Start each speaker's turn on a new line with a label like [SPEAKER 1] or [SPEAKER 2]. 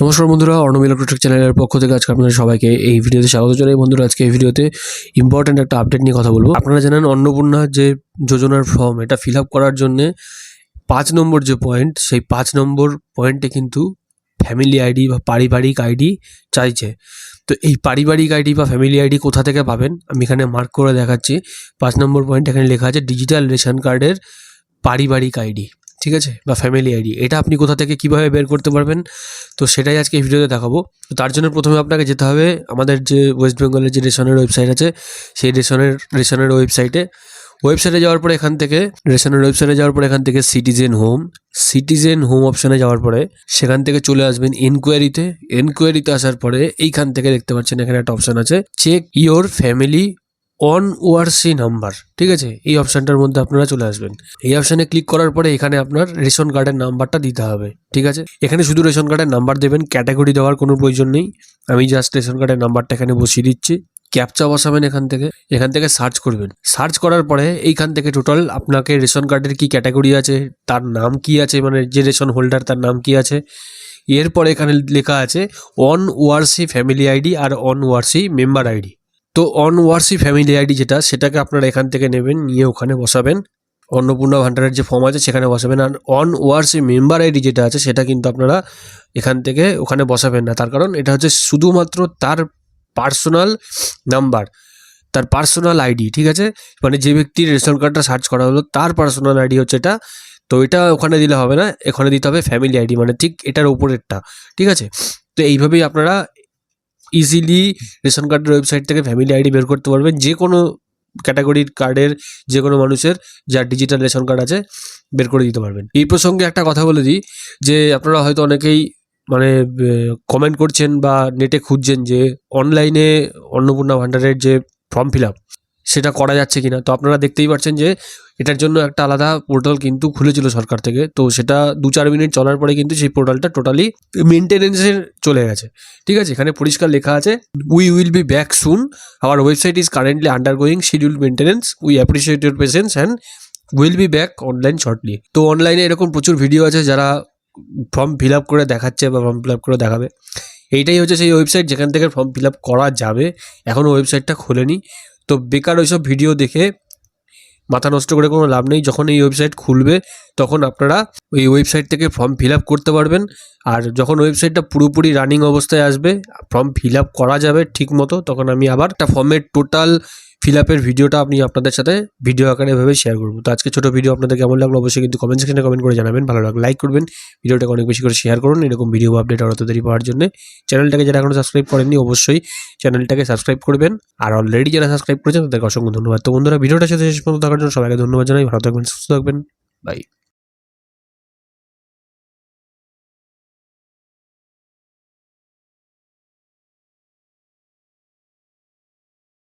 [SPEAKER 1] নমস্কার বন্ধুরা, অর্ণব ইলেকট্রিক চ্যানেলের পক্ষ থেকে আজকে আপনাদের সবাইকে এই ভিডিওতে স্বাগত জানাই। বন্ধুরা, আজকে এই ভিডিওতে ইম্পর্ট্যান্ট একটা আপডেট নিয়ে কথা বলবো। আপনারা জানেন অন্নপূর্ণা যে যোজনার ফর্ম, এটা ফিল আপ করার জন্যে 5 নম্বর যে পয়েন্ট, সেই 5 নম্বর পয়েন্টে কিন্তু ফ্যামিলি আইডি বা পারিবারিক আইডি চাইছে। তো এই পারিবারিক আইডি বা ফ্যামিলি আইডি কোথা থেকে পাবেন আমি এখানে মার্ক করে দেখাচ্ছি। 5 নম্বর পয়েন্ট এখানে লেখা আছে ডিজিটাল রেশন কার্ডের পারিবারিক আইডি, ঠিক আছে, বা ফ্যামিলি আইডি। এটা আপনি কোথা থেকে কীভাবে বের করতে পারবেন, তো সেটাই আজকে এই ভিডিওতে দেখাবো। তো তার জন্য প্রথমে আপনাকে যেতে হবে আমাদের যে ওয়েস্ট বেঙ্গলের যে রেশনের ওয়েবসাইট আছে, সেই রেশনের ওয়েবসাইটে যাওয়ার পরে এখান থেকে এখান থেকে সিটিজেন হোম অপশানে যাওয়ার পরে সেখান থেকে চলে আসবেন এনকোয়ারিতে আসার পরে এইখান থেকে দেখতে পাচ্ছেন এখানে একটা অপশান আছে check your family on ORC number, ঠিক আছে। এই অপশানটার মধ্যে আপনারা চলে আসবেন। এই অপশানে ক্লিক করার পরে এখানে আপনার রেশন কার্ডের নাম্বারটা দিতে হবে, ঠিক আছে। এখানে শুধু রেশন কার্ডের নাম্বার দেবেন, ক্যাটাগরি দেওয়ার কোনো প্রয়োজন নেই। আমি জাস্ট রেশন কার্ডের নাম্বারটা এখানে বসিয়ে দিচ্ছি। ক্যাপচা বসাবেন এখান থেকে সার্চ করবেন। সার্চ করার পরে এইখান থেকে টোটাল আপনাকে রেশন কার্ডের কি ক্যাটাগরি আছে, তার নাম কি আছে, মানে যে রেশন হোল্ডার তার নাম কি আছে। এরপরে এখানে লেখা আছে অন ওআরসি ফ্যামিলি আইডি আর অন ওআরসি মেম্বার আইডি। তো অন ওআরসি ফ্যামিলি আইডি সেটাকে আপনারা এখান থেকে নেবেন, নিয়ে ওখানে বসাবেন। অন্নপূর্ণা ভান্ডারের যে ফর্ম আছে সেখানে বসাবেন। আর অন ওআরসি মেম্বার আইডি যেটা আছে সেটা কিন্তু আপনারা এখান থেকে ওখানে বসাবেন না। তার কারণ এটা হচ্ছে শুধুমাত্র তার পার্সোনাল নাম্বার, তার পার্সোনাল আইডি, ঠিক আছে। মানে যে ব্যক্তির রেশন কার্ডটা সার্চ করা হলো তার পার্সোনাল আইডি হচ্ছে এটা। তো এটা ওখানে দিলে হবে না, এখানে দিতে হবে ফ্যামিলি আইডি, মানে ঠিক এটার উপরেরটা, ঠিক আছে। তো এইভাবেই আপনারা ইজিলি রেশন কার্ডের ওয়েবসাইট থেকে ফ্যামিলি আইডি বের করতে পারবেন। যে কোনো ক্যাটাগরির কার্ডের যে কোনো মানুষের যার ডিজিটাল রেশন কার্ড আছে বের করে দিতে পারবেন। এই প্রসঙ্গে একটা কথা বলে দিই যে আপনারা হয়তো অনেকেই মানে কমেন্ট করছেন বা নেটে খুঁজছেন যে অনলাইনে অন্নপূর্ণা ভান্ডারের যে ফর্ম ফিল আপ সেটা করা যাচ্ছে কিনা। তো আপনারা দেখতেই পাচ্ছেন যে এটার জন্য একটা আলাদা পোর্টাল কিন্তু খুলেছিল সরকার থেকে। তো সেটা 2-4 মিনিট চলার পরে কিন্তু সেই পোর্টালটা টোটালি মেনটেনেন্সের চলে গেছে, ঠিক আছে। এখানে পরিষ্কার লেখা আছে we will be back soon, hour website is currently undergoing schedule maintenance, we appreciate your patience and will be back online shortly. তো অনলাইনে এরকম প্রচুর ভিডিও আছে যারা ফর্ম ফিল আপ করে দেখাচ্ছে বা ফর্ম ফিল আপ করে দেখাবে। এইটাই হচ্ছে সেই ওয়েবসাইট যেখান থেকে ফর্ম ফিল আপ করা যাবে। এখনও ওয়েবসাইটটা খোলেনি। তো বেকার ওইসব ভিডিও দেখে মাথা নষ্ট করে কোনো লাভ নেই। যখন এই ওয়েবসাইট খুলবে তখন আপনারা ওই ওয়েবসাইট থেকে ফর্ম ফিল আপ করতে পারবেন। আর যখন ওয়েবসাইটটা পুরোপুরি রানিং অবস্থায় আসবে, ফর্ম ফিল আপ করা যাবে ঠিক মতো, তখন আমি আবার একটা ফর্মের টোটাল ফিল আপের ভিডিওটা আপনাদের সাথে ভিডিও আকারে এভাবে শেয়ার করবো। তো আজকে ছোটো ভিডিও আপনাদের কেমন লাগলো অবশ্যই কিন্তু কমেন্ট সেকশনে কমেন্ট করে জানাবেন। ভালো লাগলে লাইক করবেন, ভিডিওটাকে অনেক বেশি করে শেয়ার করুন। এরকম ভিডিও আপডেট আরও তাড়াতাড়ি পাওয়ার জন্য চ্যানেলটাকে যারা এখনও সাবস্ক্রাইব করেননি অবশ্যই চ্যানেলটাকে সাবস্ক্রাইব করবেন। আর অলরেডি যারা সাবস্ক্রাইব করেছেন তাদেরকে অসংখ্য ধন্যবাদ। তো বন্ধুরা, ভিডিওটা সাথে শেষ পর্যন্ত থাকার জন্য সবাইকে ধন্যবাদ জানাই। ভালো থাকবেন, সুস্থ থাকবেন, বাই।